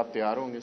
आप तैयार होंगे?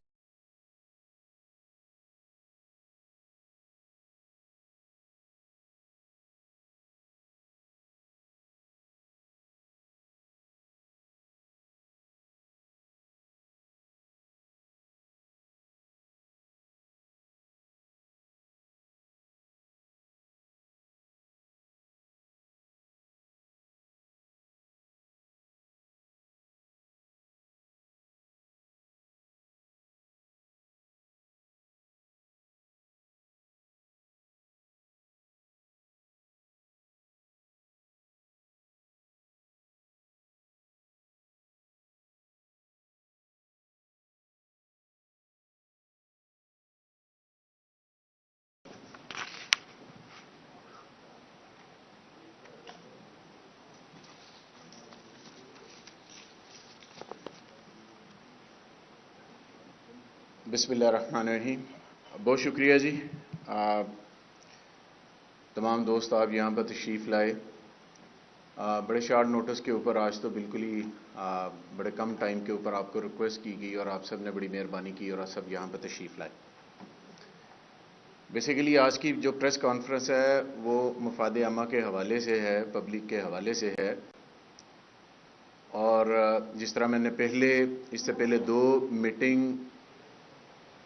बिस्मिल्लाहिर्रहमानिर्रहीम। बहुत शुक्रिया जी। तमाम दोस्त आप यहाँ पर तशरीफ़ लाए। बड़े शार्ट नोटिस के ऊपर आज तो बिल्कुल ही बड़े कम टाइम के ऊपर आपको रिक्वेस्ट की गई और आप सब ने बड़ी मेहरबानी की और आप सब यहाँ पर तशरीफ़ लाए। बेसिकली आज की जो प्रेस कॉन्फ्रेंस है वो मफाद आमा के हवाले से है, पब्लिक के हवाले से है। और जिस तरह मैंने इससे पहले 2 मीटिंग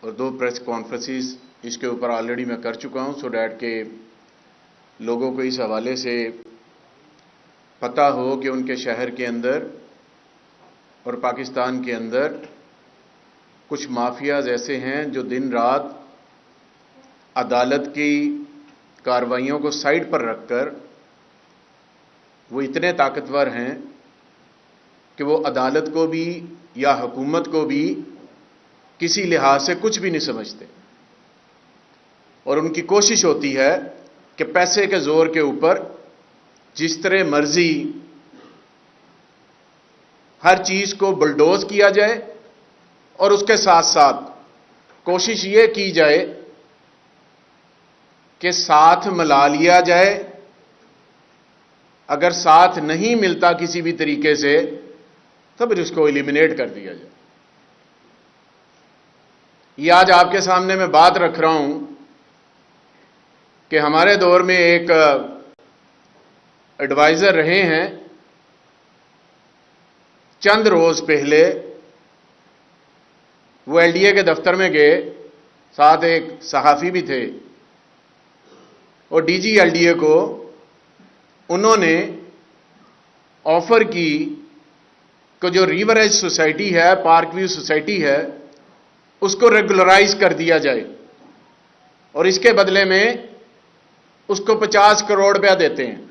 और 2 प्रेस कॉन्फ्रेंसेस इसके ऊपर ऑलरेडी मैं कर चुका हूं, सो डैट के लोगों को इस हवाले से पता हो कि उनके शहर के अंदर और पाकिस्तान के अंदर कुछ माफियाज ऐसे हैं जो दिन रात अदालत की कार्रवाइयों को साइड पर रखकर वो इतने ताकतवर हैं कि वो अदालत को भी या हुकूमत को भी किसी लिहाज से कुछ भी नहीं समझते और उनकी कोशिश होती है कि पैसे के जोर के ऊपर जिस तरह मर्जी हर चीज को बुलडोज किया जाए और उसके साथ साथ कोशिश यह की जाए कि साथ मिला लिया जाए। अगर साथ नहीं मिलता किसी भी तरीके से तो फिर उसको एलिमिनेट कर दिया जाए। ये आज आपके सामने मैं बात रख रहा हूं कि हमारे दौर में एक एडवाइजर रहे हैं, चंद रोज पहले वो एलडीए के दफ्तर में गए, साथ एक सहाफी भी थे और डीजी एलडीए को उन्होंने ऑफर की कि जो रिवरेज सोसाइटी है, पार्क व्यू सोसाइटी है, उसको रेगुलराइज कर दिया जाए और इसके बदले में उसको 50 करोड़ रुपया देते हैं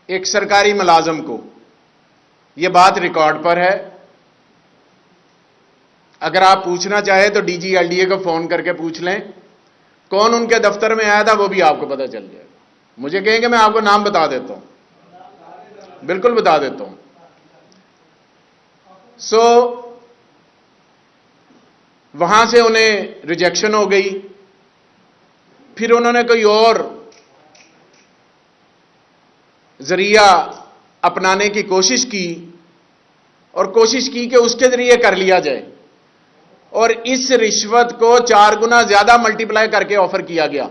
एक सरकारी मुलाजम को। यह बात रिकॉर्ड पर है। अगर आप पूछना चाहे तो डीजी एलडीए को फोन करके पूछ लें, कौन उनके दफ्तर में आया था वो भी आपको पता चल जाएगा। मुझे कहेंगे मैं आपको नाम बता देता हूं, बिल्कुल बता देता हूं। वहां से उन्हें रिजेक्शन हो गई। फिर उन्होंने कोई और जरिया अपनाने की कोशिश की और कोशिश की कि उसके जरिए कर लिया जाए और इस रिश्वत को 4 गुना ज्यादा मल्टीप्लाई करके ऑफर किया गया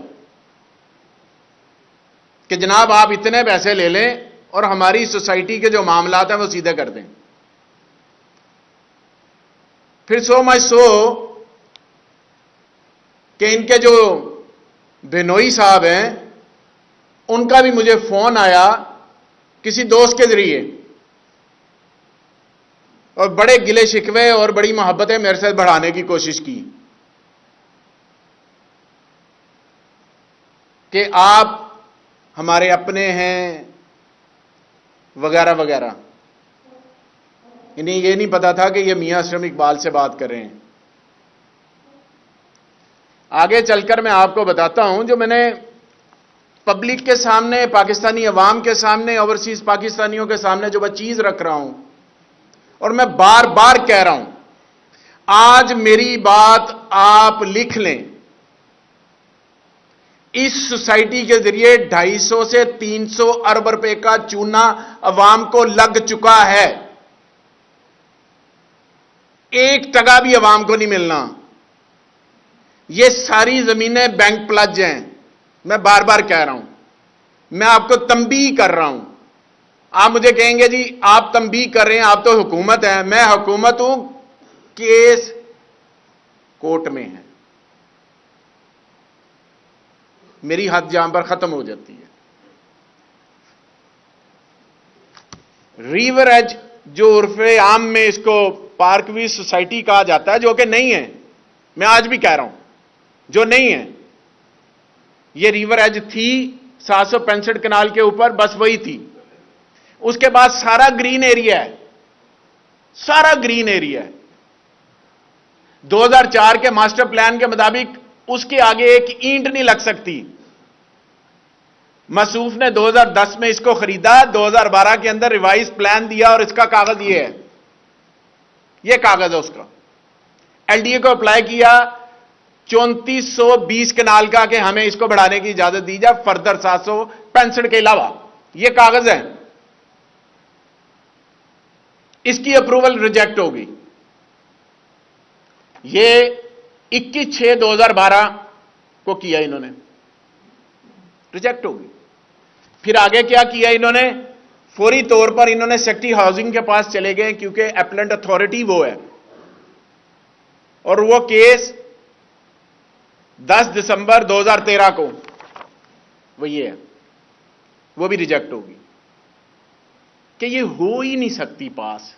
कि जनाब आप इतने पैसे ले लें और हमारी सोसाइटी के जो मामलात हैं वो सीधे कर दें। फिर सो मच सो कि इनके जो बेनोई साहब हैं उनका भी मुझे फोन आया किसी दोस्त के जरिए और बड़े गिले शिकवे और बड़ी मोहब्बतें मेरे साथ बढ़ाने की कोशिश की कि आप हमारे अपने हैं वगैरह वगैरह। इन्हें यह नहीं पता था कि ये मियां अशरफ इकबाल से बात कर रहे हैं। आगे चलकर मैं आपको बताता हूं, जो मैंने पब्लिक के सामने, पाकिस्तानी अवाम के सामने, ओवरसीज पाकिस्तानियों के सामने जो मैं चीज रख रहा हूं और मैं बार बार कह रहा हूं, आज मेरी बात आप लिख लें। इस सोसाइटी के जरिए 250 से 300 अरब रुपए का चूना अवाम को लग चुका है। 1 टका भी अवाम को नहीं मिलना। ये सारी जमीनें बैंक प्लज हैं। मैं बार बार कह रहा हूं, मैं आपको तंबीह कर रहा हूं। आप मुझे कहेंगे जी आप तंबीह कर रहे हैं, आप तो हुकूमत हैं। मैं हुकूमत हूं, केस कोर्ट में है, मेरी हद जहां पर खत्म हो जाती है। रिवर एज जो उर्फे आम में इसको पार्कवी सोसाइटी कहा जाता है, जो कि नहीं है, मैं आज भी कह रहा हूं जो नहीं है। ये रिवर एज थी 765 कनाल के ऊपर, बस वही थी। उसके बाद सारा ग्रीन एरिया है, सारा ग्रीन एरिया है। 2004 के मास्टर प्लान के मुताबिक उसके आगे एक ईंट नहीं लग सकती। मसूफ ने 2010 में इसको खरीदा, 2012 के अंदर रिवाइज प्लान दिया और इसका कागज ये है, ये कागज है उसका। एलडीए को अप्लाई किया 3420 कनाल का कि हमें इसको बढ़ाने की इजाजत दी जाए फर्दर 765 के अलावा। ये कागज है, इसकी अप्रूवल रिजेक्ट होगी। ये 21/6/2012 को किया इन्होंने, रिजेक्ट होगी। फिर आगे क्या किया इन्होंने, फौरी तौर पर इन्होंने सेक्रेटरी हाउसिंग के पास चले गए, क्योंकि एपेलेंट अथॉरिटी वो है, और वो केस 10 दिसंबर 2013 को वो ये है, वो भी रिजेक्ट होगी कि ये हो ही नहीं सकती पास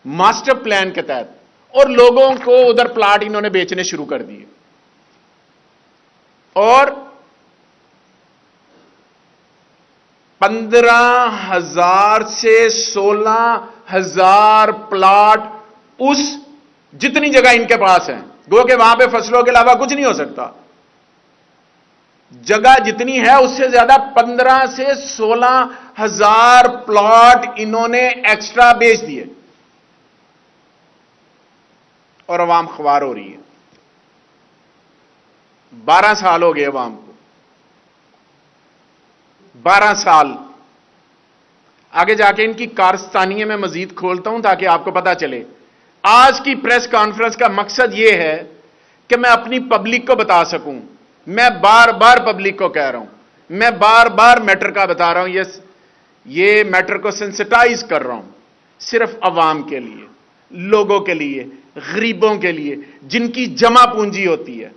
मास्टर प्लान के तहत। और लोगों को उधर प्लाट इन्होंने बेचने शुरू कर दिए, और 15,000 से 16,000 प्लाट उस जितनी जगह इनके पास है, गो के वहां पे फसलों के अलावा कुछ नहीं हो सकता, जगह जितनी है उससे ज्यादा 15 से 16,000 प्लॉट इन्होंने एक्स्ट्रा बेच दिए, और अवाम ख्वार हो रही है। 12 साल हो गए अवाम को, 12 साल। आगे जाके इनकी कारस्तानी में मजीद खोलता हूं ताकि आपको पता चले। आज की प्रेस कॉन्फ्रेंस का मकसद यह है कि मैं अपनी पब्लिक को बता सकूं। मैं बार बार पब्लिक को कह रहा हूं, मैं बार बार मैटर का बता रहा हूं, ये मैटर को सेंसिटाइज कर रहा हूं, सिर्फ अवाम के लिए, लोगों के लिए, गरीबों के लिए, जिनकी जमा पूंजी होती है।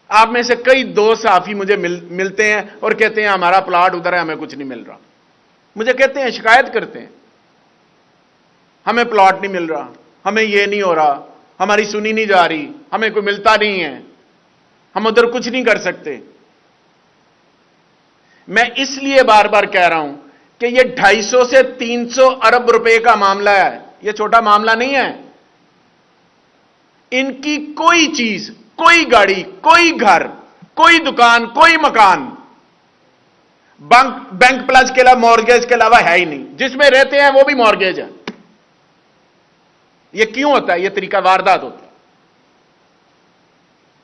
आप में से कई दोस्त सहाफी मुझे मिलते हैं और कहते हैं हमारा प्लाट उधर है, हमें कुछ नहीं मिल रहा। मुझे कहते हैं, शिकायत करते हैं, हमें प्लॉट नहीं मिल रहा, हमें यह नहीं हो रहा, हमारी सुनी नहीं जा रही, हमें कोई मिलता नहीं है, हम उधर कुछ नहीं कर सकते। मैं इसलिए बार बार कह रहा हूं कि यह 250 से 300 अरब रुपए का मामला है, यह छोटा मामला नहीं है। इनकी कोई चीज, कोई गाड़ी, कोई घर, कोई दुकान, कोई मकान बैंक प्लस के अलावा, मॉर्गेज के अलावा है ही नहीं। जिसमें रहते हैं वो भी मॉर्गेज है। यह क्यों होता है? यह तरीका वारदात होता है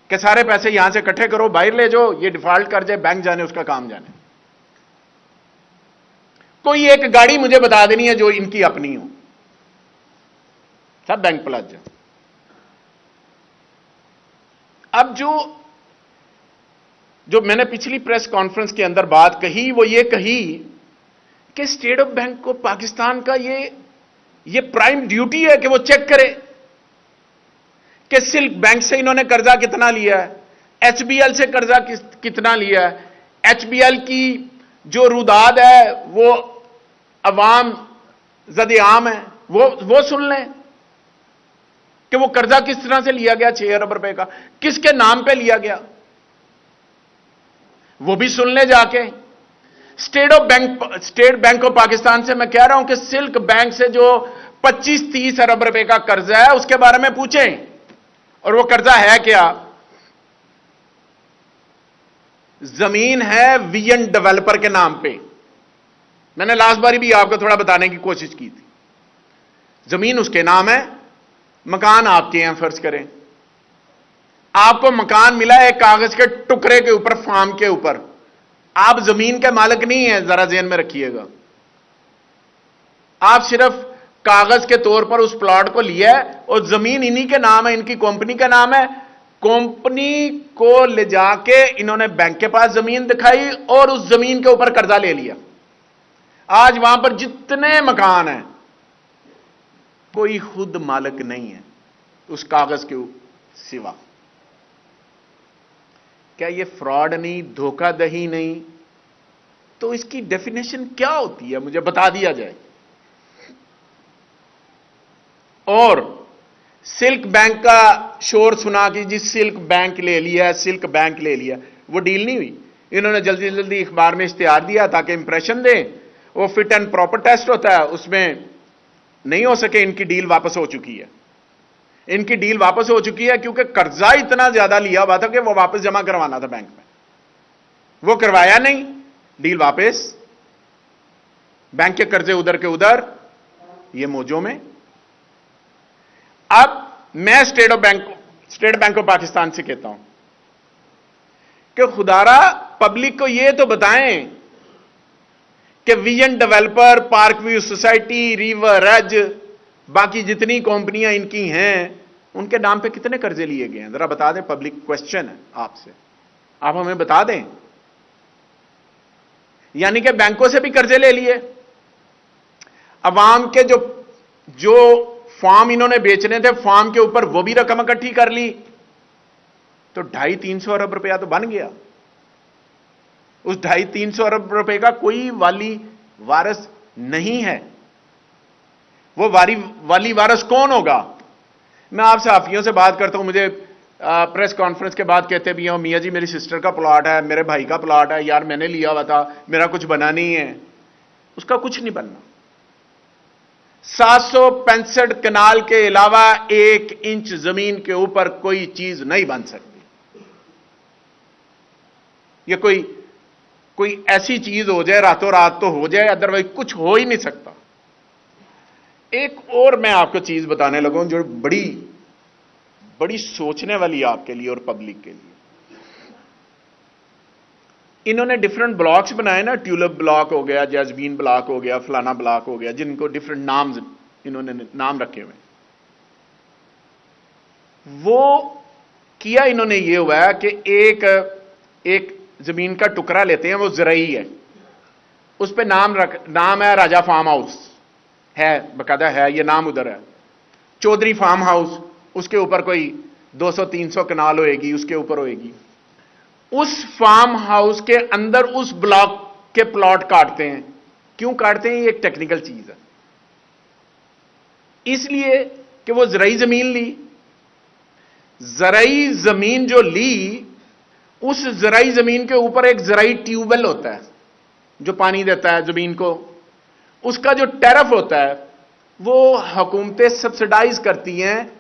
कि सारे पैसे यहां से इकट्ठे करो, बाहर ले जाओ, ये डिफॉल्ट कर जाए, बैंक जाने उसका काम जाने। कोई एक गाड़ी मुझे बता देनी है जो इनकी अपनी हो, सब बैंक प्लस है। अब जो मैंने पिछली प्रेस कॉन्फ्रेंस के अंदर बात कही, वो ये कही कि स्टेट ऑफ बैंक को पाकिस्तान का ये प्राइम ड्यूटी है कि वो चेक करे कि सिल्क बैंक से इन्होंने कर्जा कितना लिया है, एचबीएल से कर्जा कितना लिया है, एचबीएल की जो रुदाद है वो अवाम ज़द-ए-आम है, वो सुन लें कि वो कर्जा किस तरह से लिया गया, 6 अरब रुपए का, किसके नाम पे लिया गया, वो भी सुन ले जाके। स्टेट बैंक ऑफ पाकिस्तान से मैं कह रहा हूं कि सिल्क बैंक से जो 25-30 अरब रुपए का कर्जा है उसके बारे में पूछें, और वो कर्जा है क्या? जमीन है वीएन डेवलपर के नाम पे। मैंने लास्ट बारी भी आपको थोड़ा बताने की कोशिश की थी। जमीन उसके नाम है, मकान आपके हैं, फर्ज करें आपको मकान मिला है कागज के टुकड़े के ऊपर, फार्म के ऊपर, आप जमीन के मालिक नहीं हैं, जरा ज़हन में रखिएगा। आप सिर्फ कागज के तौर पर उस प्लॉट को लिया है और जमीन इन्हीं के नाम है, इनकी कंपनी का नाम है। कंपनी को ले जाके इन्होंने बैंक के पास जमीन दिखाई और उस जमीन के ऊपर कर्जा ले लिया। आज वहां पर जितने मकान हैं, कोई खुद मालिक नहीं है उस कागज के सिवा। क्या यह फ्रॉड नहीं, धोखाधड़ी नहीं? तो इसकी डेफिनेशन क्या होती है, मुझे बता दिया जाए। और सिल्क बैंक का शोर सुना कि जी सिल्क बैंक ले लिया, सिल्क बैंक ले लिया, वो डील नहीं हुई। इन्होंने जल्दी जल्दी अखबार में इश्तिहार दिया ताकि इंप्रेशन दें। वो फिट एंड प्रॉपर टेस्ट होता है, उसमें नहीं हो सके। इनकी डील वापस हो चुकी है। इनकी डील वापस हो चुकी है क्योंकि कर्जा इतना ज्यादा लिया हुआ था कि वो वापस जमा करवाना था बैंक में, वो करवाया नहीं, डील वापस। बैंक के कर्जे उधर के उधर, ये मौजों में। अब मैं स्टेट बैंक ऑफ पाकिस्तान से कहता हूं कि खुदारा पब्लिक को यह तो बताएं कि vision developer, park view society, river edge, बाकी जितनी कंपनियां इनकी हैं, उनके नाम पे कितने कर्जे लिए गए हैं, जरा बता दें। पब्लिक क्वेश्चन है आपसे, आप हमें बता दें। यानी कि बैंकों से भी कर्जे ले लिए। अवाम के जो फार्म इन्होंने बेचने थे, फार्म के ऊपर वो भी रकम इकट्ठी कर ली, तो 250-300 अरब रुपया तो बन गया। उस 250-300 अरब रुपए का कोई वाली वारिस नहीं है। वो वाली वारिस कौन होगा? मैं आप सहाफियों से बात करता हूं, मुझे प्रेस कॉन्फ्रेंस के बाद कहते भी हो, मियां जी मेरी सिस्टर का प्लॉट है, मेरे भाई का प्लॉट है, यार मैंने लिया हुआ था, मेरा कुछ बना नहीं है। उसका कुछ नहीं बनना। 765 कनाल के अलावा 1 इंच जमीन के ऊपर कोई चीज नहीं बन सकती। ये कोई ऐसी चीज हो जाए रातों रात तो हो जाए, अदरवाइज कुछ हो ही नहीं सकता। एक और मैं आपको चीज बताने लगा जो बड़ी सोचने वाली आपके लिए और पब्लिक के लिए। इन्होंने डिफरेंट ब्लॉक्स बनाए ना, ट्यूलिप ब्लॉक हो गया, जैस्मीन ब्लॉक हो गया, फलाना ब्लॉक हो गया, जिनको डिफरेंट नाम्स इन्होंने नाम रखे हुए। वो किया इन्होंने ये हुआ है कि एक जमीन का टुकड़ा लेते हैं, वो ज़रई है, उस पे नाम है राजा फार्म हाउस है, बकायदा है, ये नाम उधर है। चौधरी फार्म हाउस, उसके ऊपर कोई 200-300 कनाल होएगी, उसके ऊपर होएगी। उस फार्म हाउस के अंदर उस ब्लॉक के प्लॉट काटते हैं। क्यों काटते हैं? ये एक टेक्निकल चीज है। इसलिए कि वो ज़रई जमीन ली, ज़रई जमीन जो ली, उस ज़रई जमीन के ऊपर एक ज़रई ट्यूबवेल होता है जो पानी देता है जमीन को। उसका जो टैरिफ होता है वो हुकूमतें सब्सिडाइज करती हैं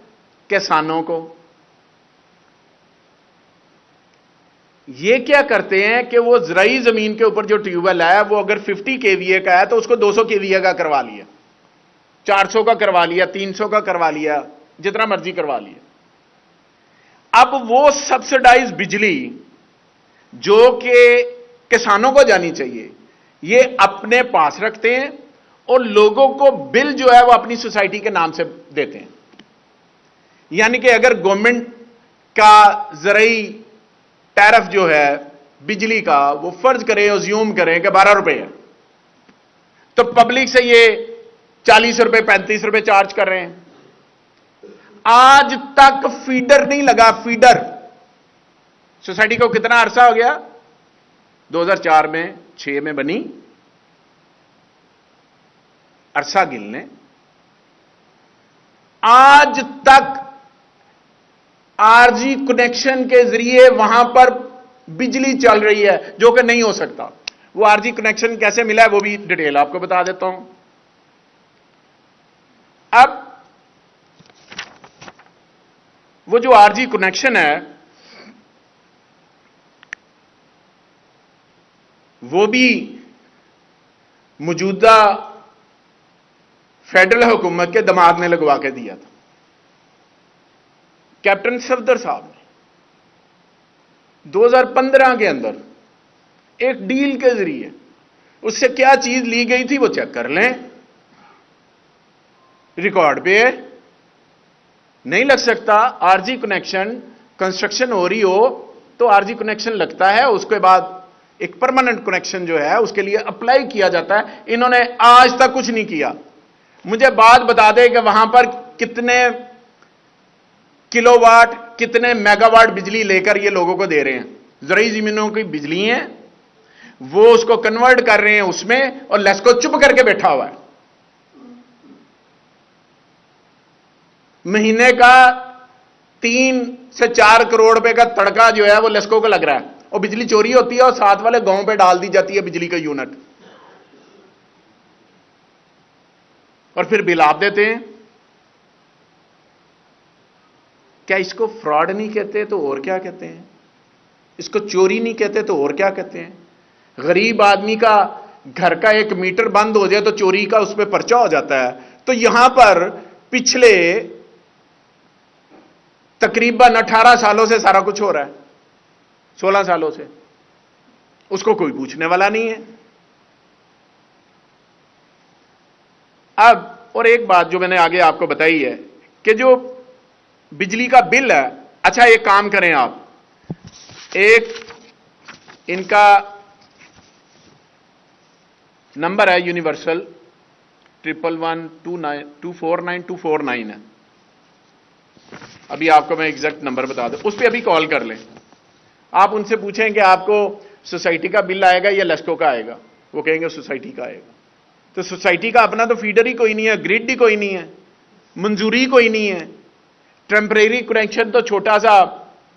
किसानों को। ये क्या करते हैं कि वो ज़रई जमीन के ऊपर जो ट्यूबवेल है, वो अगर 50 केवीए का है तो उसको 200 केवीए का करवा लिया, 400 का करवा लिया, 300 का करवा लिया, जितना मर्जी करवा लिया। अब वो सब्सिडाइज बिजली जो कि किसानों को जानी चाहिए, ये अपने पास रखते हैं और लोगों को बिल जो है वो अपनी सोसाइटी के नाम से देते हैं। यानी कि अगर गवर्नमेंट का ज़रई टैरिफ जो है बिजली का, वो फर्ज करें, अज्यूम करें कि 12 रुपए है, तो पब्लिक से ये 40 रुपए 35 रुपए चार्ज कर रहे हैं। आज तक फीडर नहीं लगा। फीडर सोसाइटी को कितना अरसा हो गया? 2004 में 6 में बनी, अरसा गिल ने। आज तक आरजी कनेक्शन के जरिए वहां पर बिजली चल रही है, जो कि नहीं हो सकता। वो आरजी कनेक्शन कैसे मिला है वो भी डिटेल आपको बता देता हूं। अब वो जो आरजी कनेक्शन है वो भी मौजूदा फेडरल हुकूमत के दमाग ने लगवा के दिया था, कैप्टन सफदर साहब ने 2015 के अंदर एक डील के जरिए। उससे क्या चीज ली गई थी वो चेक कर लें। रिकॉर्ड पे है, नहीं लग सकता। आरजी कनेक्शन कंस्ट्रक्शन हो रही हो तो आरजी कनेक्शन लगता है, उसके बाद एक परमानेंट कनेक्शन जो है उसके लिए अप्लाई किया जाता है। इन्होंने आज तक कुछ नहीं किया। मुझे बात बता दे कि वहां पर कितने किलोवाट कितने मेगावाट बिजली लेकर ये लोगों को दे रहे हैं। ज़रूरी जमीनों की बिजली है, वो उसको कन्वर्ट कर रहे हैं उसमें, और लेस्को चुप करके बैठा हुआ है। महीने का 3 से 4 करोड़ रुपए का तड़का जो है वो लेस्को को लग रहा है, और बिजली चोरी होती है और साथ वाले गांव पे डाल दी जाती है बिजली का यूनिट, और फिर बिल आप देते हैं। क्या इसको फ्रॉड नहीं कहते तो और क्या कहते हैं? इसको चोरी नहीं कहते तो और क्या कहते हैं? गरीब आदमी का घर का एक मीटर बंद हो जाए तो चोरी का उस पर पर्चा हो जाता है। तो यहां पर पिछले तकरीबन 18 सालों से सारा कुछ हो रहा है, 16 सालों से, उसको कोई पूछने वाला नहीं है। अब और एक बात जो मैंने आगे आपको बताई है कि जो बिजली का बिल है, अच्छा एक काम करें आप, एक इनका नंबर है यूनिवर्सल 111249249 है। अभी आपको मैं एग्जैक्ट नंबर बता दूं, उस पर अभी कॉल कर लें। आप उनसे पूछें कि आपको सोसाइटी का बिल आएगा या लेस्को का आएगा, वो कहेंगे सोसाइटी का आएगा। तो सोसाइटी का अपना तो फीडर ही कोई नहीं है, ग्रिड ही कोई नहीं है, मंजूरी कोई नहीं है। टेम्परेरी कनेक्शन तो छोटा सा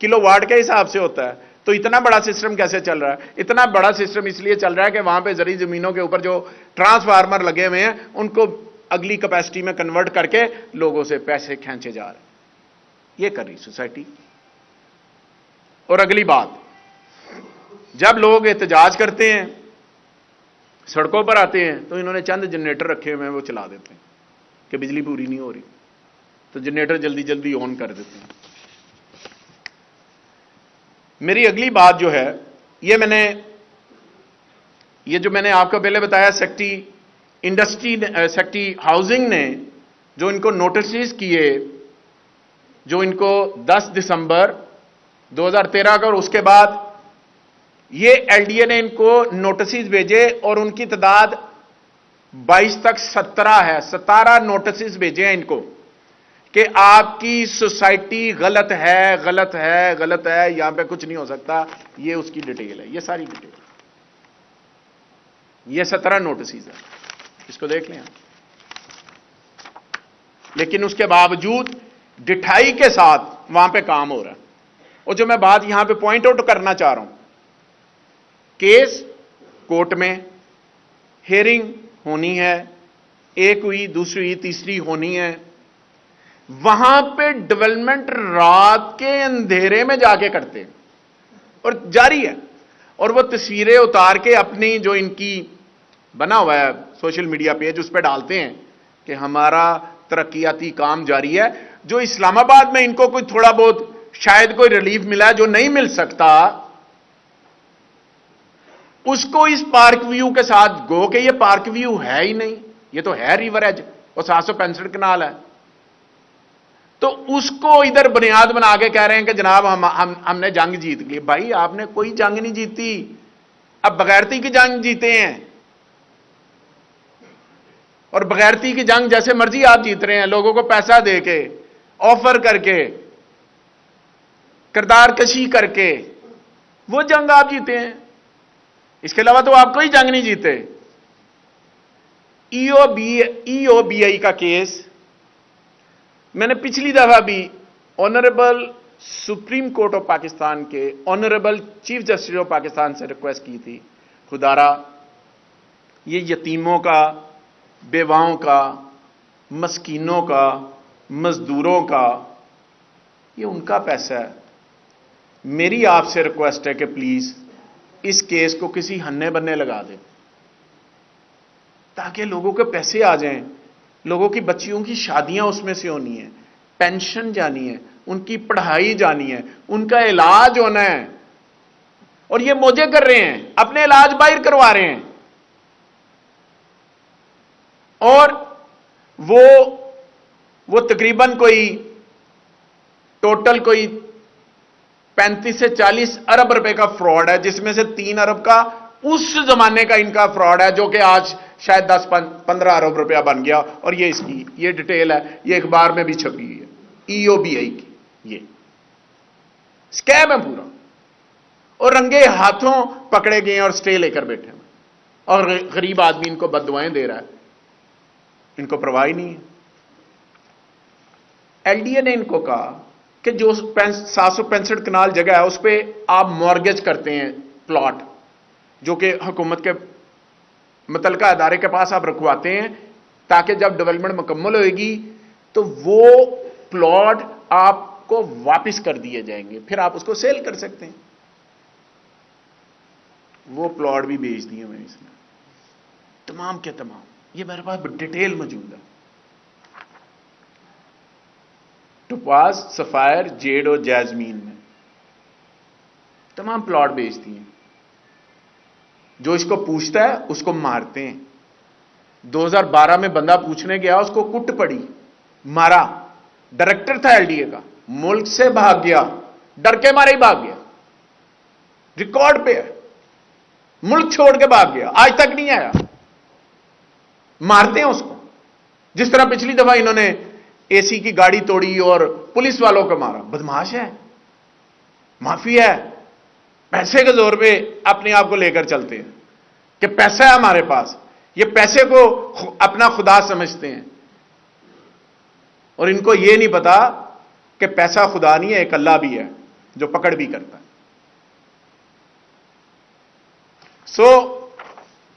किलोवाट के हिसाब से होता है। तो इतना बड़ा सिस्टम कैसे चल रहा है? इतना बड़ा सिस्टम इसलिए चल रहा है कि वहां पे जरी जमीनों के ऊपर जो ट्रांसफार्मर लगे हुए हैं उनको अगली कैपेसिटी में कन्वर्ट करके लोगों से पैसे खींचे जा रहे हैं। ये कर रही सोसाइटी। और अगली बात, जब लोग एहतजाज करते हैं, सड़कों पर आते हैं, तो इन्होंने चंद जनरेटर रखे हुए हैं, वो चला देते हैं कि बिजली पूरी नहीं हो रही, तो जनरेटर जल्दी जल्दी ऑन कर देते हैं। मेरी अगली बात जो है, ये जो मैंने आपको पहले बताया, सेक्रेटरी हाउसिंग ने जो इनको नोटिस किए, जो इनको 10 दिसंबर 2013 का, और उसके बाद ये एलडीए ने इनको नोटिस भेजे और उनकी तादाद 22 तक 17 है। 17 नोटिस भेजे हैं इनको कि आपकी सोसाइटी गलत है, गलत है, गलत है, यहां पे कुछ नहीं हो सकता। ये उसकी डिटेल है, ये सारी डिटेल, ये 17 नोटिस है, इसको देख लें। लेकिन उसके बावजूद डिठाई के साथ वहां पे काम हो रहा है। और जो मैं बात यहां पे पॉइंट आउट करना चाह रहा हूं, केस कोर्ट में, हियरिंग होनी है, एक हुई, दूसरी हुई, तीसरी होनी है, वहां पे डेवलपमेंट रात के अंधेरे में जाके करते हैं और जारी है। और वो तस्वीरें उतार के अपनी जो इनकी बना हुआ है सोशल मीडिया पेज, उस पर डालते हैं कि हमारा तरक्याती काम जारी है। जो इस्लामाबाद में इनको कोई थोड़ा बहुत शायद कोई रिलीफ मिला है, जो नहीं मिल सकता, उसको इस पार्क व्यू के साथ गो के ये पार्क व्यू है ही नहीं, ये तो है रिवर एज और 765 कनाल है। तो उसको इधर बुनियाद बना के कह रहे हैं कि जनाब हमने जंग जीत ली। भाई आपने कोई जंग नहीं जीती, अब बगैरती की जंग जीते हैं। और बगैरती की जंग जैसे मर्जी आप जीत रहे हैं, लोगों को पैसा देके, ऑफर करके, किरदार कशी करके, वो जंग आप जीते हैं। इसके अलावा तो आप कोई जंग नहीं जीते। ईओबीआई का केस मैंने पिछली दफा भी honourable supreme court of Pakistan के honourable chief justice of Pakistan से रिक्वेस्ट की थी, खुदारा ये यतीमों का, बेवाओं का, मस्कीनों का, मजदूरों का, ये उनका पैसा है। मेरी आपसे रिक्वेस्ट है कि प्लीज इस केस को किसी हन्ने बन्ने लगा दें ताकि लोगों के पैसे आ जाएं, लोगों की बच्चियों की शादियां उसमें से होनी है, पेंशन जानी है, उनकी पढ़ाई जानी है, उनका इलाज होना है। और ये मौजे कर रहे हैं, अपने इलाज बाहर करवा रहे हैं। और वो वो तकरीबन कोई टोटल कोई 35 से 40 अरब रुपए का फ्रॉड है, जिसमें से 3 अरब का उस जमाने का इनका फ्रॉड है जो कि आज शायद 10-15 अरब रुपया बन गया। और ये इसकी ये डिटेल है, ये अखबार में भी छपी हुई है, EOBI की। ये स्कैम है पूरा, और रंगे हाथों पकड़े गए और स्टे लेकर बैठे हैं, और गरीब आदमी इनको बददुआएं दे रहा है, इनको परवाह ही नहीं है। LDA ने इनको कहा कि जो 765 कनाल जगह है उस पर आप मॉर्गेज करते हैं प्लॉट, जो कि हुकूमत के मुतलका अदारे के पास आप रखवाते हैं, ताकि जब डेवलपमेंट मुकम्मल होगी तो वो प्लॉट आपको वापस कर दिए जाएंगे, फिर आप उसको सेल कर सकते हैं। वो प्लॉट भी बेच दिए मैंने इसने, तमाम के तमाम। ये मेरे पास डिटेल मौजूद है। टोपाज, सफायर, जेड और जैस्मीन में तमाम प्लॉट बेच दिए। जो इसको पूछता है उसको मारते हैं। 2012 में बंदा पूछने गया, उसको कुट पड़ी, मारा। डायरेक्टर था LDA का, मुल्क से भाग गया, डर के मारे ही भाग गया, रिकॉर्ड पे है, मुल्क छोड़ के भाग गया, आज तक नहीं आया। मारते हैं उसको, जिस तरह पिछली दफा इन्होंने AC की गाड़ी तोड़ी और पुलिस वालों को मारा। बदमाश है, माफिया है, पैसे के जोर पे अपने आप को लेकर चलते हैं कि पैसा है हमारे पास। ये पैसे को अपना खुदा समझते हैं, और इनको यह नहीं पता कि पैसा खुदा नहीं है, एक अल्लाह भी है जो पकड़ भी करता है।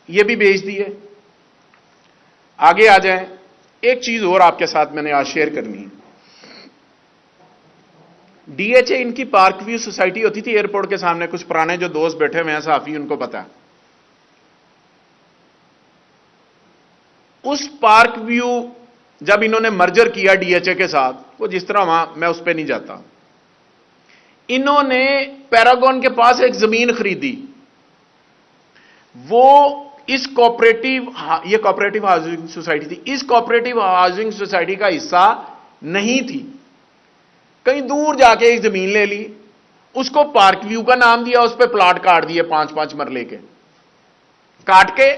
ये भी बेच दिए। आगे आ जाएं। एक चीज और आपके साथ मैंने आज शेयर करनी है। DHA इनकी पार्क व्यू सोसाइटी होती थी एयरपोर्ट के सामने। कुछ पुराने जो दोस्त बैठे हुए हैं साफी, उनको पता है। उस पार्क व्यू जब इन्होंने मर्जर किया DHA के साथ, वो जिस तरह वहां, मैं उस पर नहीं जाता, इन्होंने पैरागॉन के पास एक जमीन खरीदी। वो इस कोऑपरेटिव, ये कोऑपरेटिव हाउसिंग सोसाइटी थी, इस कोऑपरेटिव हाउसिंग सोसाइटी का हिस्सा नहीं थी। कहीं दूर जाके एक जमीन ले ली, उसको पार्क व्यू का नाम दिया, उस पर प्लाट काट दिए 5-5 मरले के। काट के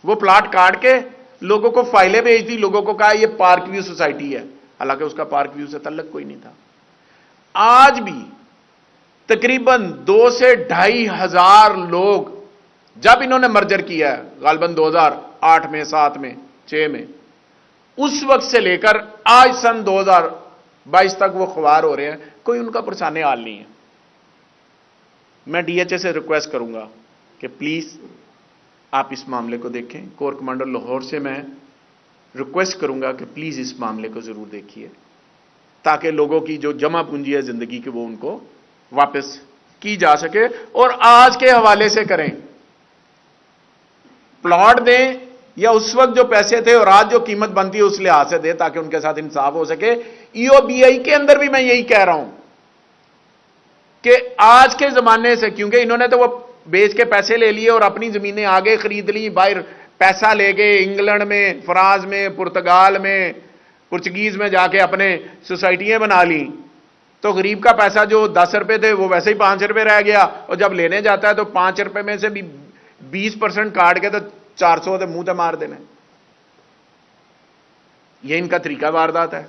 वो प्लाट काट के लोगों को फाइलें भेज दी, लोगों को कहा ये पार्क व्यू सोसाइटी है, हालांकि उसका पार्क व्यू से ताल्लुक कोई नहीं था। आज भी तकरीबन 2 से 2,500 हजार लोग, जब इन्होंने मर्जर किया है गालबन 2008 में, 7 में, 6 में, उस वक्त से लेकर आज सन 2022 तक वो ख्वार हो रहे हैं, कोई उनका परेशानी हाल नहीं है। मैं DHA से रिक्वेस्ट करूंगा कि प्लीज आप इस मामले को देखें। कोर कमांडर लाहौर से मैं रिक्वेस्ट करूंगा कि प्लीज इस मामले को जरूर देखिए, ताकि लोगों की जो जमा पूंजी है जिंदगी की वो उनको वापस की जा सके। और आज के हवाले से करें, प्लॉट दें, या उस वक्त जो पैसे थे और आज जो कीमत बनती है उस लिहाज से दें, ताकि उनके साथ इंसाफ हो सके। EOBI के अंदर भी मैं यही कह रहा हूं कि आज के जमाने से, क्योंकि इन्होंने तो वो बेच के पैसे ले लिए और अपनी जमीनें आगे खरीद ली, बाहर पैसा ले गए, इंग्लैंड में, फ्रांस में, पुर्तगाल में, पुर्तगीज में जाके अपने सोसाइटियां बना ली। तो गरीब का पैसा जो 10 रुपए थे वो वैसे ही 5 रुपए रह गया, और जब लेने जाता है तो 5 रुपए में से भी 20% काट के तो 400 तो मुंह से मार देना। यह इनका तरीका वारदात है।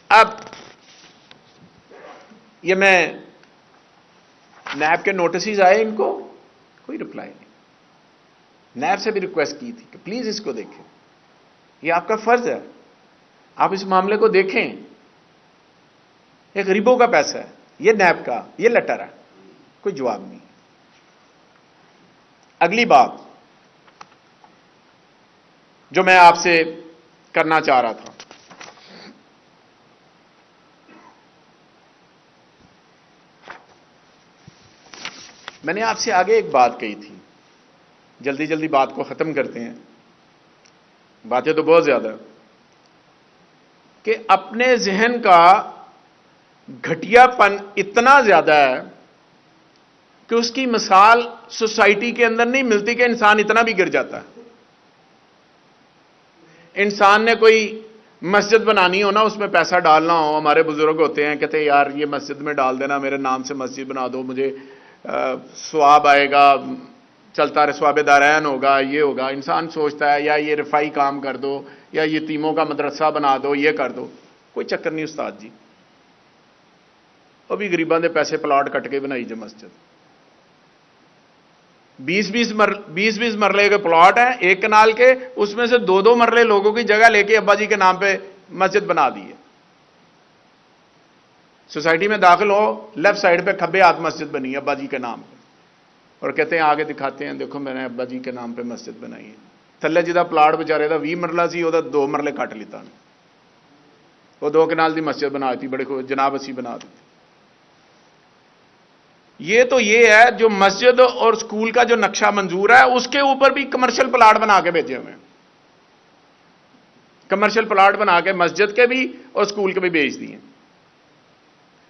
अब ये मैं नैब के नोटिस आए, इनको कोई रिप्लाई नहीं। नैब से भी रिक्वेस्ट की थी कि प्लीज इसको देखें, ये आपका फर्ज है, आप इस मामले को देखें। ये गरीबों का पैसा है, ये नैब का ये लेटर है, कोई जवाब नहीं। अगली बात जो मैं आपसे करना चाह रहा था, मैंने आपसे आगे एक बात कही थी, जल्दी जल्दी बात को खत्म करते हैं, बातें तो बहुत ज्यादा, कि अपने जहन का घटियापन इतना ज्यादा है कि उसकी मिसाल सोसाइटी के अंदर नहीं मिलती कि इंसान इतना भी गिर जाता है। इंसान ने कोई मस्जिद बनानी हो ना, उसमें पैसा डालना हो, हमारे बुजुर्ग होते हैं कहते हैं यार ये मस्जिद में डाल देना, मेरे नाम से मस्जिद बना दो, मुझे स्वाब आएगा, चलता रहे, स्वाब दारैन होगा, ये होगा। इंसान सोचता है या ये रफाई काम कर दो, या यतीमों का मदरसा बना दो, ये कर दो। कोई चक्कर नहीं उस्ताद जी, अभी गरीबां दे पैसे प्लाट कट के बनाई जो मस्जिद। 20-20 मरले के प्लॉट हैं, एक कनाल के, उसमें से 2-2 मरले लोगों की जगह लेके अब्बा जी के नाम पे मस्जिद बना दी है। सोसाइटी में दाखिल हो, लेफ्ट साइड पे खब्बे हाथ मस्जिद बनी है अब्बा जी के नाम पे, और कहते हैं आगे दिखाते हैं देखो मैंने अब्बा जी के नाम पे मस्जिद बनाई है। थल्ले जिदा प्लाट बेचारे का 20 मरला सी, 2 मरले कट लिता, वो 2 कनाल की मस्जिद बना दी, बड़े जनाब असी बना दी। ये तो ये है जो मस्जिद और स्कूल का जो नक्शा मंजूर है, उसके ऊपर भी कमर्शियल प्लाट बना के भेजे हुए हैं। कमर्शियल प्लाट बना के मस्जिद के भी और स्कूल के भी बेच दिए,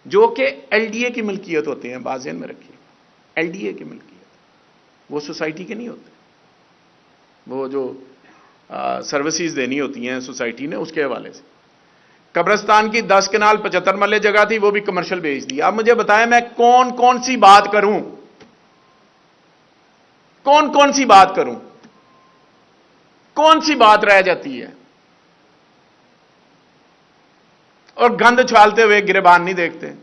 जो कि एलडीए की मिल्कियत होते हैं। बाज़ेन में रखिए, एलडीए की मिल्कियत, वो सोसाइटी के नहीं होते। वो जो सर्विसेज देनी होती हैं सोसाइटी ने, उसके हवाले से। कब्रिस्तान की 10 कनाल 75 मरले जगह थी, वो भी कमर्शियल बेच दी। आप मुझे बताएं मैं कौन कौन सी बात करूं, कौन कौन सी बात करूं, कौन सी बात रह जाती है? और गंद छालते हुए गिरेबान नहीं देखते।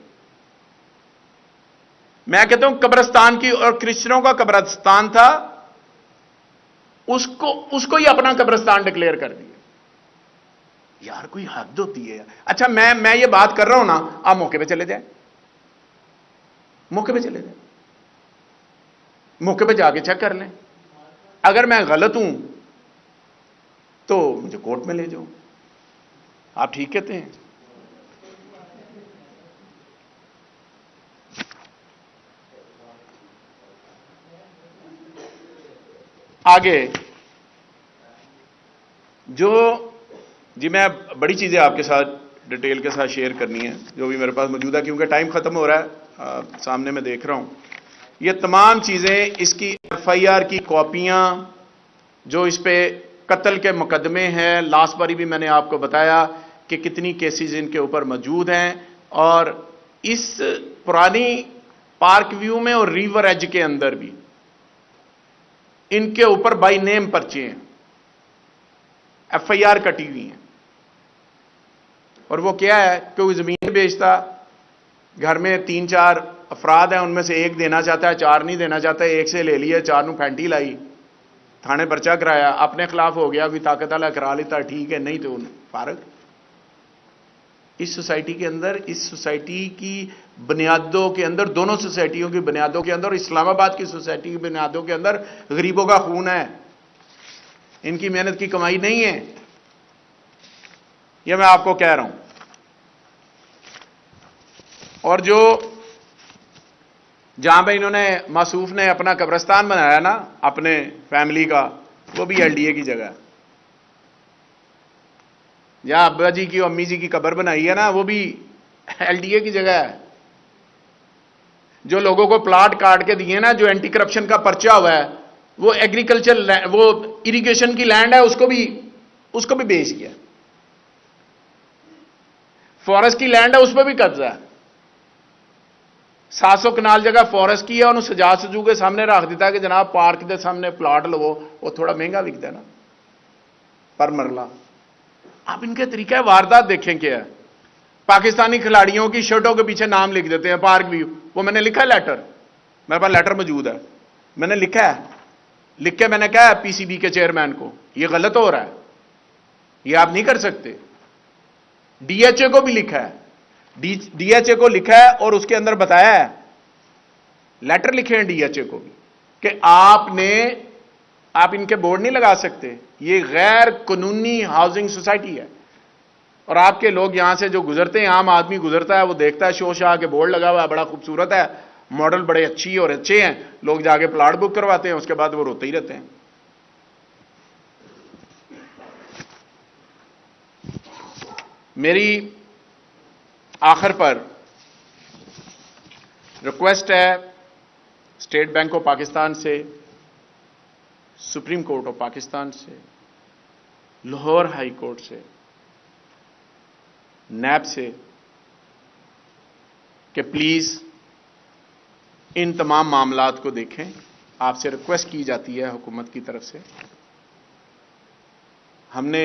मैं कहता हूं कब्रिस्तान की, और क्रिश्चियनों का कब्रिस्तान था, उसको ही अपना कब्रिस्तान डिक्लेयर कर दिया। यार कोई हद होती है। अच्छा मैं ये बात कर रहा हूं ना, आप मौके पे चले जाए, मौके पे चले जाए, मौके पे जाके चेक कर लें। अगर मैं गलत हूं तो मुझे कोर्ट में ले जाओ। आप ठीक कहते हैं। आगे जो जी, मैं बड़ी चीजें आपके साथ डिटेल के साथ शेयर करनी है जो भी मेरे पास मौजूद है, क्योंकि टाइम खत्म हो रहा है। सामने मैं देख रहा हूं ये तमाम चीजें, इसकी एफआईआर की कॉपियां, जो इस पे कत्ल के मुकदमे हैं। लास्ट बारी भी मैंने आपको बताया कि कितनी केसेस इनके ऊपर मौजूद हैं, और इस पुरानी पार्क व्यू में और रिवर एज के अंदर भी इनके ऊपर बाई नेम पर्चे हैं, एफआईआर कटी हुई है। और वो क्या है, कोई जमीन बेचता, घर में 3-4 अफराद हैं, उनमें से एक देना चाहता है, 4 नहीं देना चाहता, एक से ले लिया, 4 नू फैंटी लाई, थाने पर्चा कराया, अपने खिलाफ हो गया, कोई ताकत वाला करा लेता ठीक है, नहीं तो फारग। इस सोसाइटी के अंदर, इस सोसाइटी की बुनियादों के अंदर, दोनों सोसाइटियों की बुनियादों के अंदर और इस्लामाबाद की सोसाइटी की बुनियादों के अंदर गरीबों का खून है। इनकी मेहनत की कमाई नहीं है, यह मैं आपको कह रहा हूं। और जो जहां पे इन्होंने, मासूफ ने अपना कब्रिस्तान बनाया ना अपने फैमिली का, वो भी एलडीए की जगह है। जहां अब्बा जी की और अम्मी जी की कब्र बनाई है ना, वो भी एलडीए की जगह है। जो लोगों को प्लाट काट के दिए ना, जो एंटी करप्शन का पर्चा हुआ है, वो एग्रीकल्चर, वो इरिगेशन की लैंड है, उसको भी बेच दिया। फॉरेस्ट की लैंड है, उस पर भी कब्जा है। 700 कनाल जगह फॉरेस्ट की है, उन्होंने सजा सजू के सामने रख दिता कि जनाब पार्क के सामने प्लाट लो, वो थोड़ा महंगा बिकता है ना पर मरला। आप इनके तरीका वारदात देखें क्या है। पाकिस्तानी खिलाड़ियों की शर्टों के पीछे नाम लिख देते हैं, पार्क व्यू। वो मैंने लिखा है लेटर, मेरे पास लेटर मौजूद है, मैंने लिखा है, लिख के मैंने कहा है पीसीबी के चेयरमैन को, यह गलत हो रहा है, यह आप नहीं कर सकते। डीएचए को भी लिखा है, डीएचए को लिखा है, और उसके अंदर बताया है, लेटर लिखे हैं डीएचए को भी, कि आप इनके बोर्ड नहीं लगा सकते, ये गैर कानूनी हाउसिंग सोसाइटी है। और आपके लोग यहां से जो गुजरते हैं, आम आदमी गुजरता है, वो देखता है शोशाह के बोर्ड लगा हुआ है, बड़ा खूबसूरत है, मॉडल बड़े अच्छी और अच्छे हैं, लोग जाके प्लाट बुक करवाते हैं, उसके बाद वो रोते ही रहते हैं। मेरी आखिर पर रिक्वेस्ट है स्टेट बैंक ऑफ पाकिस्तान से, सुप्रीम कोर्ट ऑफ पाकिस्तान से, लाहौर हाई कोर्ट से, नैब से, कि प्लीज इन तमाम मामलात को देखें। आपसे रिक्वेस्ट की जाती है हुकूमत की तरफ से। हमने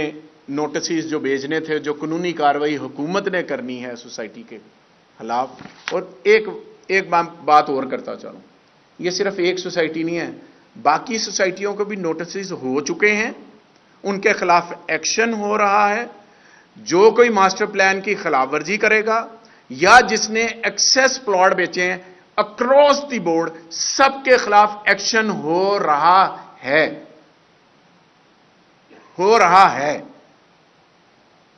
नोटिस जो भेजने थे, जो कानूनी कार्रवाई हुकूमत ने करनी है सोसाइटी के खिलाफ। और एक बात और करता चलूं, ये सिर्फ एक सोसाइटी नहीं है, बाकी सोसाइटियों को भी नोटिस हो चुके हैं, उनके खिलाफ एक्शन हो रहा है। जो कोई मास्टर प्लान की खिलाफवर्जी करेगा या जिसने एक्सेस प्लॉट बेचे हैं, अक्रॉस द बोर्ड सबके खिलाफ एक्शन हो रहा है।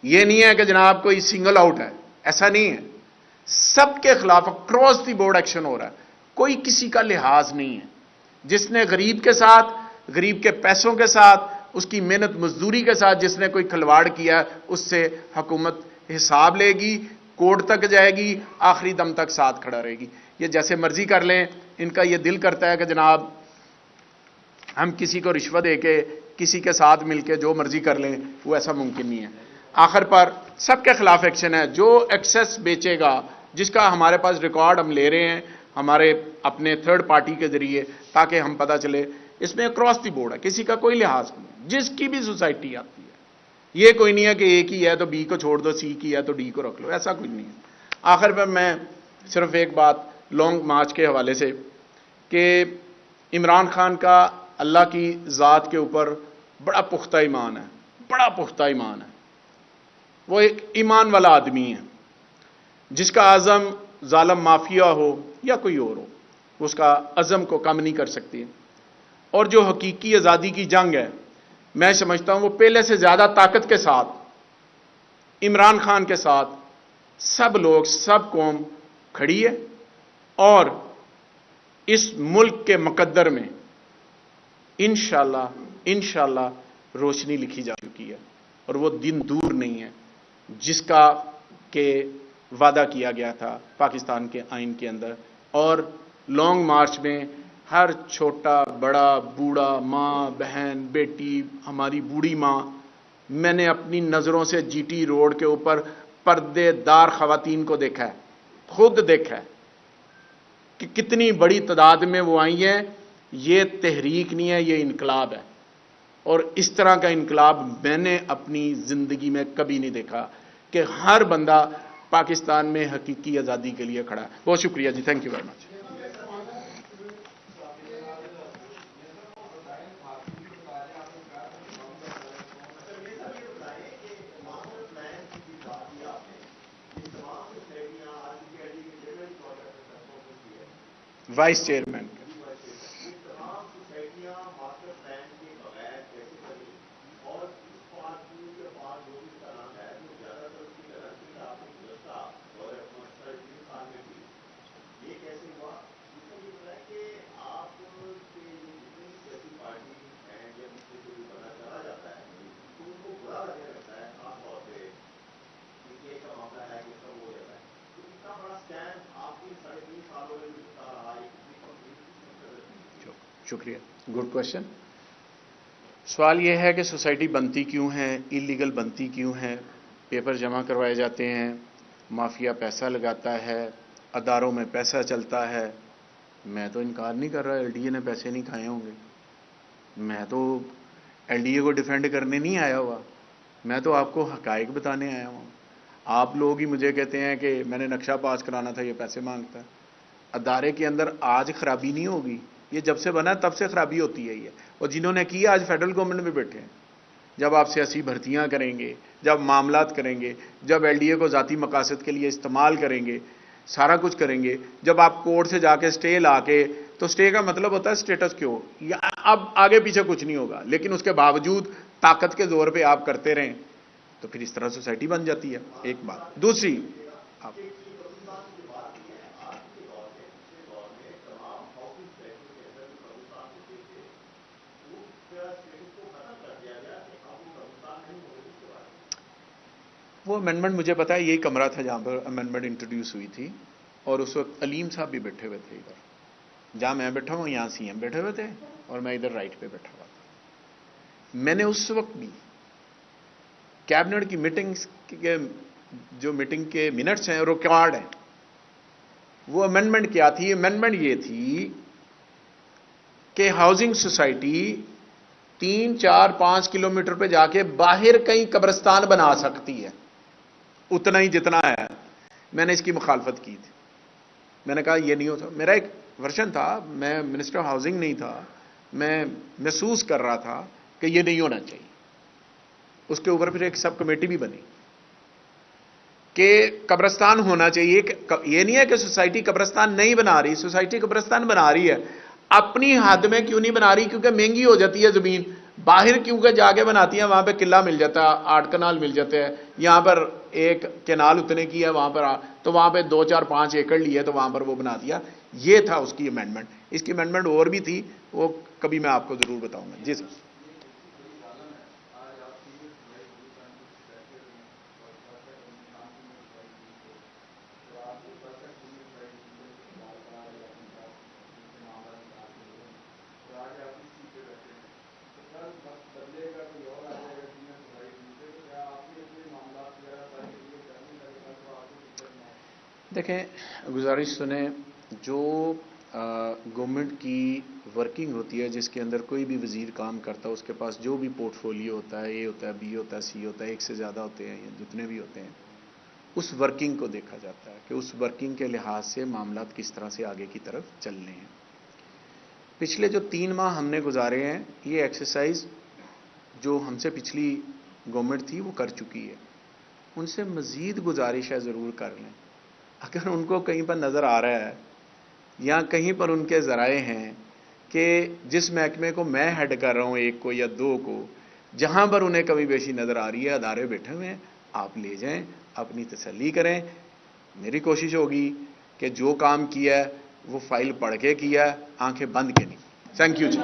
यह नहीं है कि जनाब कोई सिंगल आउट है, ऐसा नहीं है। सबके खिलाफ अक्रॉस द बोर्ड एक्शन हो रहा है, कोई किसी का लिहाज नहीं है। जिसने गरीब के साथ, गरीब के पैसों के साथ, उसकी मेहनत मजदूरी के साथ जिसने कोई खिलवाड़ किया, उससे हुकूमत हिसाब लेगी, कोर्ट तक जाएगी, आखिरी दम तक साथ खड़ा रहेगी। ये जैसे मर्जी कर लें, इनका ये दिल करता है कि जनाब हम किसी को रिश्वत देके किसी के साथ मिलके जो मर्जी कर लें, वो ऐसा मुमकिन नहीं है। आखिर पर सबके खिलाफ एक्शन है। जो एक्सेस बेचेगा, जिसका हमारे पास रिकॉर्ड हम ले रहे हैं हमारे अपने थर्ड पार्टी के जरिए, ताकि हम पता चले, इसमें क्रॉस दी बोर्ड है, किसी का कोई लिहाज नहीं। जिसकी भी सोसाइटी आती है, यह कोई नहीं है कि ए की है तो बी को छोड़ दो, सी की है तो डी को रख लो, ऐसा कुछ नहीं है। आखिर पर मैं सिर्फ एक बात लॉन्ग मार्च के हवाले से, कि इमरान खान का अल्लाह की ज़ात के ऊपर बड़ा पुख्ता ईमान है, बड़ा पुख्ता ईमान है। वो एक ईमान वाला आदमी है, जिसका आज़म जालिम माफिया हो या कोई और हो, उसका अज़म को कम नहीं कर सकती। और जो हकीकी आज़ादी की जंग है, मैं समझता हूं वो पहले से ज़्यादा ताकत के साथ, इमरान खान के साथ सब लोग, सब कौम खड़ी है। और इस मुल्क के मुकद्दर में इंशाअल्लाह रोशनी लिखी जा चुकी है, और वो दिन दूर नहीं है जिसका के वादा किया गया था पाकिस्तान के आइन के अंदर। और लॉन्ग मार्च में हर छोटा बड़ा, बूढ़ा, माँ बहन, बेटी, हमारी बूढ़ी माँ, मैंने अपनी नज़रों से जीटी रोड के ऊपर पर्देदार खवातीन को देखा है, खुद देखा है कि कितनी बड़ी तादाद में वो आई हैं। ये तहरीक नहीं है, ये इनकलाब है। और इस तरह का इनकलाब मैंने अपनी ज़िंदगी में कभी नहीं देखा कि हर बंदा पाकिस्तान में हकीकी आज़ादी के लिए खड़ा है। बहुत शुक्रिया जी, thank you very much. Vice chairman शुक्रिया, गुड क्वेश्चन। सवाल यह है कि सोसाइटी बनती क्यों है, इलीगल बनती क्यों है, पेपर जमा करवाए जाते हैं, माफिया पैसा लगाता है, अदारों में पैसा चलता है। मैं तो इनकार नहीं कर रहा एलडीए ने पैसे नहीं खाए होंगे, मैं तो एलडीए को डिफेंड करने नहीं आया हुआ, मैं तो आपको हकायक बताने आया हूँ। आप लोग ही मुझे कहते हैं कि मैंने नक्शा पास कराना था, ये पैसे मांगता है। अदारे के अंदर आज खराबी नहीं होगी, ये जब से बना तब से खराबी होती है ये। और जिन्होंने की आज फेडरल गवर्नमेंट में बैठे हैं। जब आप सियासी भर्तियां करेंगे, जब मामलात करेंगे, जब एलडीए को ज़ाती मकासद के लिए इस्तेमाल करेंगे, सारा कुछ करेंगे, जब आप कोर्ट से जाके स्टे लाके, तो स्टे का मतलब होता है स्टेटस क्यों, या अब आगे पीछे कुछ नहीं होगा, लेकिन उसके बावजूद ताकत के जोर पे आप करते रहें, तो फिर इस तरह सोसाइटी बन जाती है। एक बात। दूसरी, आप वो अमेंडमेंट, मुझे पता है यही कमरा था जहां पर अमेंडमेंट इंट्रोड्यूस हुई थी, और उस वक्त अलीम साहब भी बैठे हुए थे इधर, जहां मैं बैठा हूं यहां सीएम बैठे हुए थे, और मैं इधर राइट पे बैठा हुआ था। मैंने उस वक्त भी कैबिनेट की जो मीटिंग के मिनट्स हैं, रिकॉर्ड हैं। वो अमेंडमेंट क्या थी? अमेंडमेंट ये थी कि हाउसिंग सोसाइटी 3, 4, 5 किलोमीटर पे जाके बाहर कहीं कब्रिस्तान बना सकती है, उतना ही जितना है। मैंने इसकी मुखालफत की थी। मैंने कहा ये नहीं होता। मेरा एक वर्जन था, मैं मिनिस्टर ऑफ हाउसिंग नहीं था, मैं महसूस कर रहा था कि ये नहीं होना चाहिए। उसके ऊपर फिर एक सब कमेटी भी बनी कि कब्रिस्तान होना चाहिए। ये नहीं है कि सोसाइटी कब्रिस्तान नहीं बना रही, सोसाइटी कब्रिस्तान बना रही है। अपनी हद में क्यों नहीं बना रही? क्योंकि महंगी हो जाती है जमीन। बाहर क्योंकि जाके बनाती है, वहां पे किला मिल जाता है, 8 कनाल मिल जाते हैं। यहां पर एक कैनाल उतने की है, वहां पर तो वहां पे 2, 4, 5 एकड़ लिए तो वहां पर वो बना दिया। ये था उसकी अमेंडमेंट। इसकी अमेंडमेंट और भी थी, वो कभी मैं आपको जरूर बताऊंगा। जी सर। देखें, गुजारिश सुने, जो गवर्नमेंट की वर्किंग होती है, जिसके अंदर कोई भी वजीर काम करता है, उसके पास जो भी पोर्टफोलियो होता है, ए होता है, बी होता है, सी होता है, एक से ज़्यादा होते हैं, जितने भी होते हैं, उस वर्किंग को देखा जाता है कि उस वर्किंग के लिहाज से मामला किस तरह से आगे की तरफ चलने हैं। पिछले जो 3 माह हमने गुजारे हैं, ये एक्सरसाइज जो हमसे पिछली गवर्नमेंट थी वो कर चुकी है। उनसे मज़ीद गुजारिश है, ज़रूर कर लें। अगर उनको कहीं पर नज़र आ रहा है या कहीं पर उनके ज़राए हैं कि जिस महकमे को मैं हेड कर रहा हूँ, 1 को या 2 को, जहाँ पर उन्हें कमी बेशी नज़र आ रही है, अदारे बैठे हुए हैं, आप ले जाएं, अपनी तसल्ली करें। मेरी कोशिश होगी कि जो काम किया है वो फाइल पढ़ के किया है, आंखें बंद के नहीं। Thank you ji.